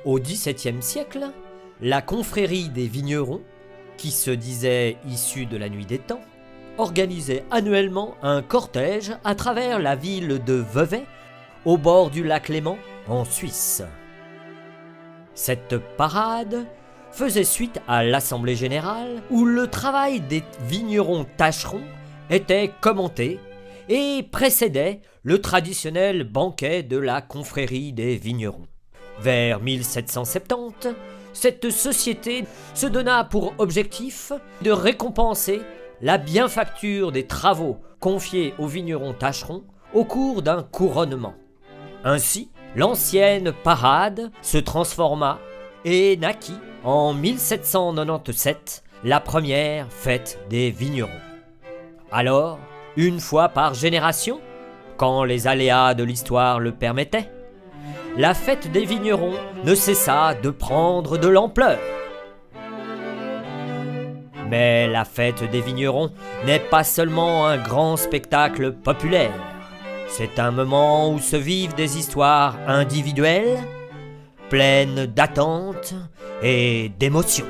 Au XVIIe siècle, la confrérie des vignerons, qui se disait issue de la nuit des temps, organisait annuellement un cortège à travers la ville de Vevey, au bord du lac Léman, en Suisse. Cette parade faisait suite à l'Assemblée générale où le travail des vignerons tâcherons était commenté et précédait le traditionnel banquet de la confrérie des vignerons. Vers 1770, cette société se donna pour objectif de récompenser la bienfacture des travaux confiés aux vignerons tâcherons au cours d'un couronnement. Ainsi, l'ancienne parade se transforma et naquit en 1797 la première fête des vignerons. Alors, une fois par génération, quand les aléas de l'histoire le permettaient, la fête des vignerons ne cessa de prendre de l'ampleur. Mais la fête des vignerons n'est pas seulement un grand spectacle populaire. C'est un moment où se vivent des histoires individuelles, pleines d'attentes et d'émotions.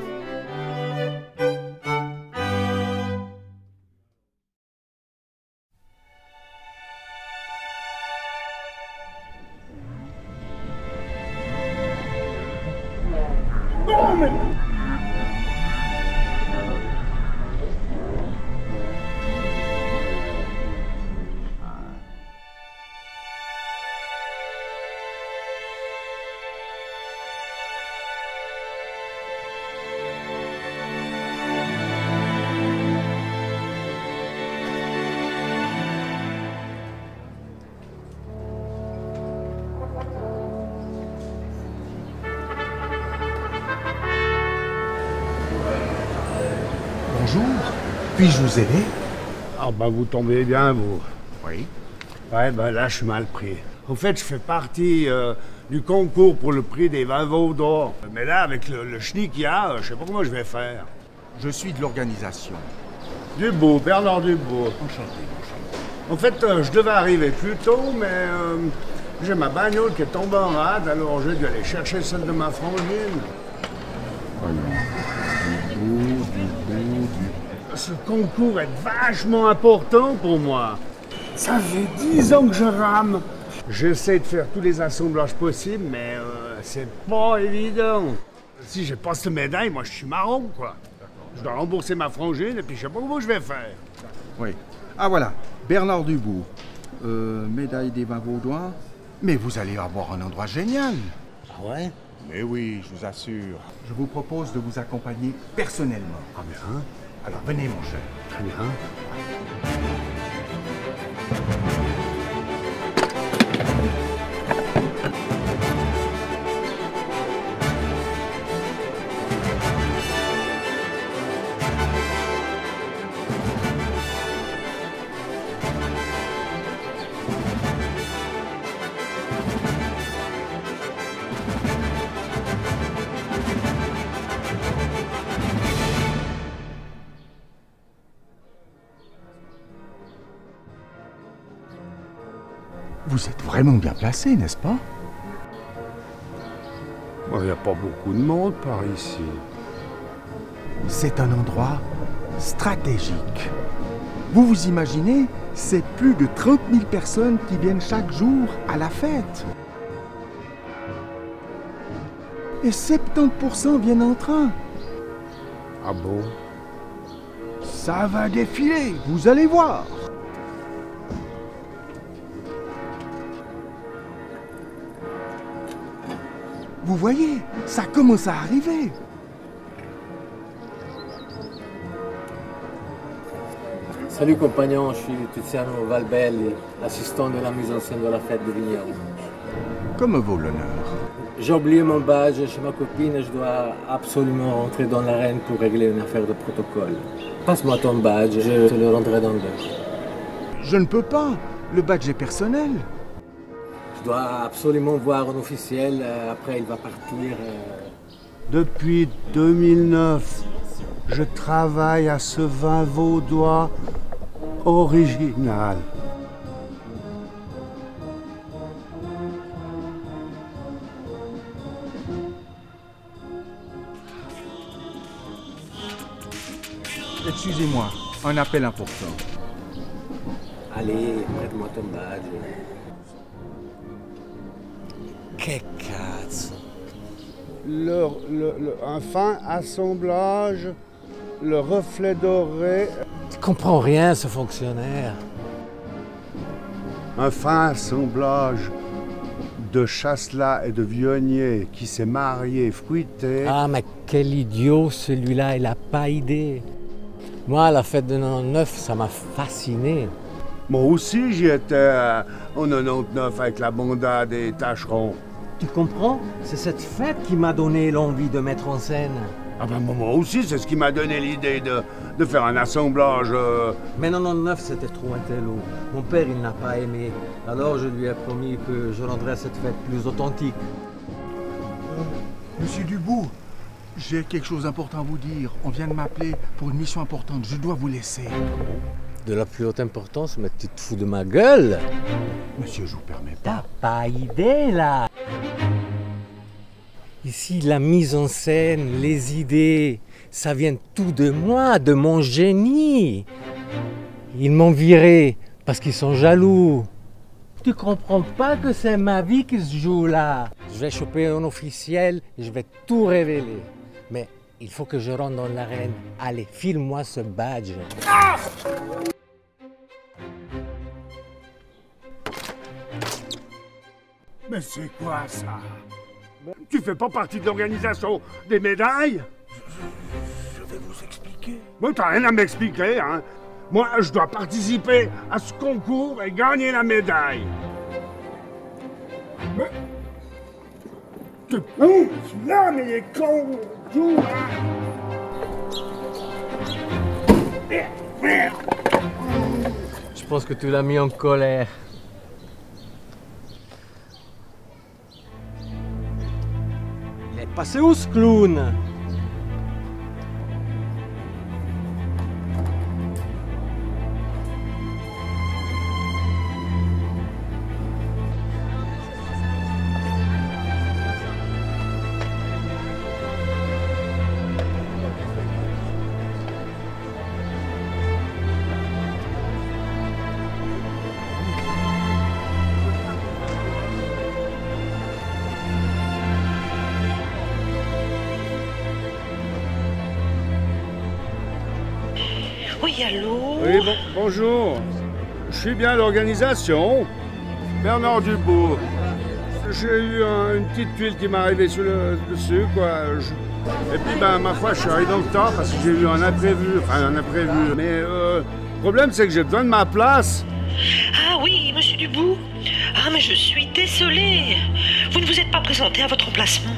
Bonjour, puis-je vous aider? Ah bah vous tombez bien, vous. Oui. Ouais, bah là, je suis mal pris. En fait, je fais partie du concours pour le prix des vins Vaudois. Mais là, avec le chenille qu'il y a, je sais pas comment je vais faire. Je suis de l'organisation. Dubout, Bernard Dubout. Enchanté, enchanté. En fait, je devais arriver plus tôt, mais j'ai ma bagnole qui est tombée en rade, alors j'ai dû aller chercher celle de ma frangine. Ce concours est vachement important pour moi. Ça fait 10 ans que je rame. J'essaie de faire tous les assemblages possibles, mais c'est pas évident. Si j'ai pas cette médaille, moi je suis marron, quoi. Je dois rembourser ma frangine et puis je sais pas comment je vais faire. Oui. Ah voilà, Bernard Dubout. Médaille des vins vaudois. Mais vous allez avoir un endroit génial. Ah ouais? Mais oui, je vous assure. Je vous propose de vous accompagner personnellement. Ah bien. Alors venez mon cher. Très bien. Vous êtes vraiment bien placé, n'est-ce pas? Il n'y a pas beaucoup de monde par ici. C'est un endroit stratégique. Vous vous imaginez, c'est plus de 30 000 personnes qui viennent chaque jour à la fête. Et 70% viennent en train. Ah bon? Ça va défiler, vous allez voir. Vous voyez, ça commence à arriver. Salut compagnon, je suis Tiziano Valbelli, l'assistant de la mise en scène de la fête des vignerons. Comme vaut l'honneur. J'ai oublié mon badge chez ma copine et je dois absolument rentrer dans l'arène pour régler une affaire de protocole. Passe-moi ton badge, je te le rendrai dans l'heure. Je ne peux pas, le badge est personnel. Je dois absolument voir un officiel, après il va partir. Depuis 2009, je travaille à ce vin vaudois original. Excusez-moi, un appel important. Allez, prête-moi ton badge. Che cazzo. Un fin assemblage, le reflet doré. Tu comprends rien, ce fonctionnaire. Un fin assemblage de Chasselas et de Vionnier qui s'est marié, fruité. Ah, mais quel idiot celui-là, il a pas idée. Moi, la fête de 99, ça m'a fasciné. Moi aussi, j'y étais en 99 avec la banda des tâcherons. Tu comprends? C'est cette fête qui m'a donné l'envie de mettre en scène. Ah ben moi aussi, c'est ce qui m'a donné l'idée de faire un assemblage. Mais 99, c'était trop intello. Mon père, il n'a pas aimé. Alors, je lui ai promis que je rendrais cette fête plus authentique. Monsieur Dubout, j'ai quelque chose d'important à vous dire. On vient de m'appeler pour une mission importante. Je dois vous laisser. De la plus haute importance, mais tu te fous de ma gueule? Monsieur, je vous permets T'as pas. pas idée, là. Ici, la mise en scène, les idées, ça vient tout de moi, de mon génie. Ils m'ont viré parce qu'ils sont jaloux. Tu comprends pas que c'est ma vie qui se joue là. Je vais choper un officiel et je vais tout révéler. Mais il faut que je rentre dans l'arène. Allez, file-moi ce badge. Mais c'est quoi ça? Tu fais pas partie de l'organisation des médailles? Je vais vous expliquer. Moi, t'as rien à m'expliquer, hein? Moi, je dois participer à ce concours et gagner la médaille. Mais... T'es con, celui-là, mais il est con, tout, hein? Je pense que tu l'as mis en colère. Il est passé où ce clown? Oui, allô? Oui, bonjour. Je suis bien à l'organisation. Bernard Dubout. J'ai eu une petite tuile qui m'est arrivée sur le dessus, quoi. Et puis, ben, ma foi, je suis arrivé en retard parce que j'ai eu un imprévu. Enfin, un imprévu. Mais le problème, c'est que j'ai besoin de ma place. Ah oui, monsieur Dubout. Ah, mais je suis désolée. Vous ne vous êtes pas présenté à votre emplacement.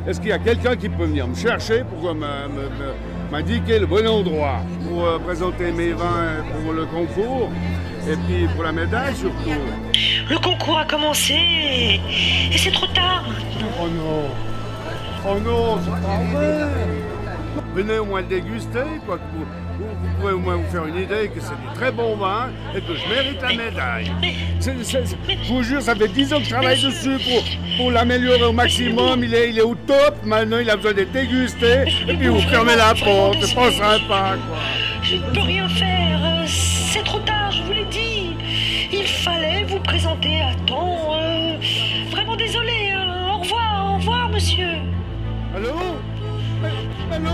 Est-ce qu'il y a quelqu'un qui peut venir me chercher pour m'indiquer le bon endroit pour présenter mes vins pour le concours et puis pour la médaille surtout? Le concours a commencé et c'est trop tard maintenant. Oh non! Oh non, c'est pas vrai! Venez au moins le déguster, quoi. Vous pouvez au moins vous faire une idée que c'est du très bon vin et que je mérite la médaille. Je vous jure, ça fait 10 ans que je travaille dessus pour l'améliorer au maximum. Il est au top, maintenant il a besoin d'être dégusté. Et puis vous fermez la porte, c'est pas sympa, quoi. Je ne peux rien faire, c'est trop tard, je vous l'ai dit. Il fallait vous présenter à temps. Vraiment désolé, au revoir, monsieur. Allô? Allô?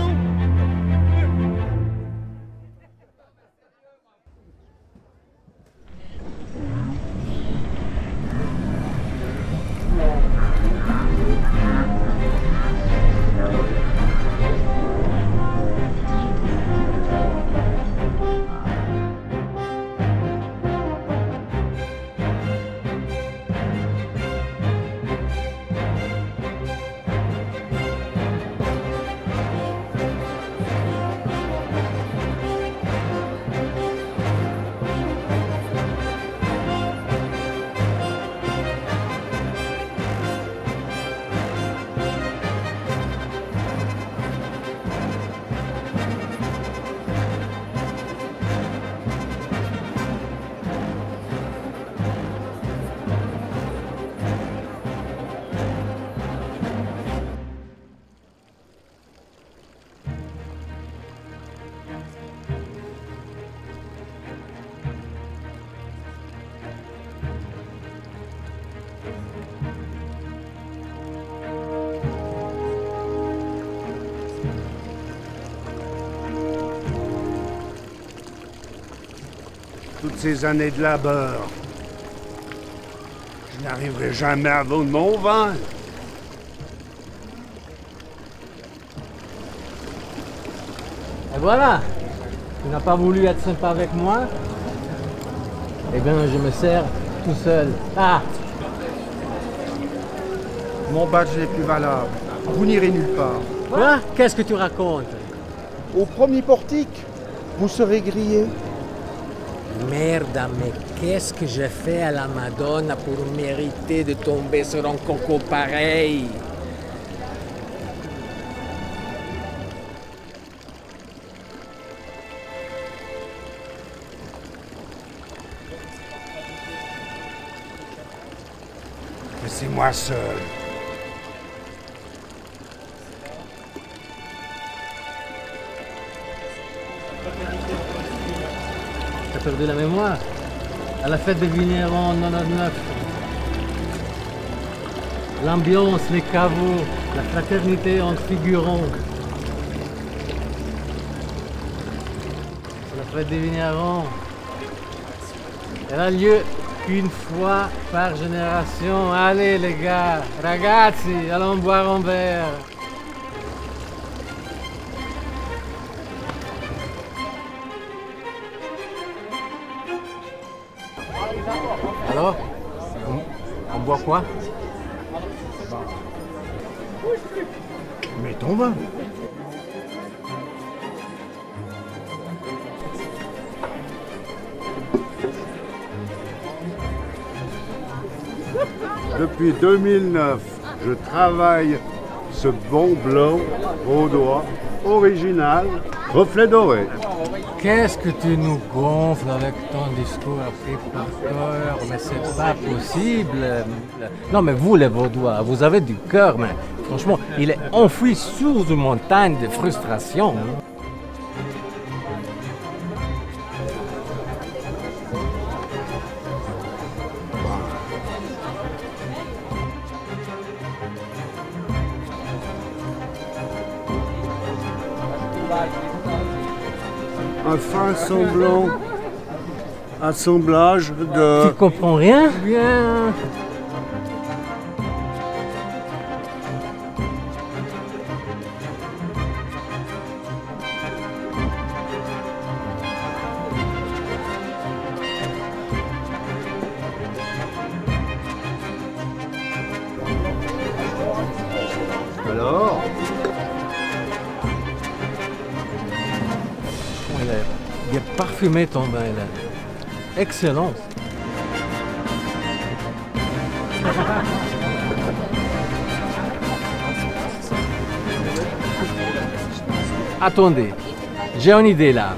toutes ces années de labeur. Je n'arriverai jamais à vendre mon vin. Et voilà, tu n'as pas voulu être sympa avec moi? Eh bien, je me sers tout seul. Ah! Mon badge n'est plus valable. Vous n'irez nulle part. Quoi? Qu'est-ce que tu racontes? Au premier portique, vous serez grillé. Merde, mais qu'est-ce que j'ai fait à la Madonna pour mériter de tomber sur un coco pareil? Laissez-moi seul. T'as perdu la mémoire? À la fête des vignerons en 99. L'ambiance, les caveaux, la fraternité entre figurants. La fête des vignerons. Elle a lieu qu'une fois par génération. Allez les gars, ragazzi, allons boire un verre. Alors, on boit quoi? Mais ton vin. Depuis 2009, je travaille ce bon blanc vaudois, original, reflet doré. Qu'est-ce que tu nous gonfles avec ton discours appris par cœur? Mais c'est pas possible. Non, mais vous, les Vaudois, vous avez du cœur, mais franchement, il est enfoui sous une montagne de frustration. Un fin assemblage de... Tu comprends rien? Bien. Alors, Il est parfumé ton vin là. Excellent. Attendez, j'ai une idée là.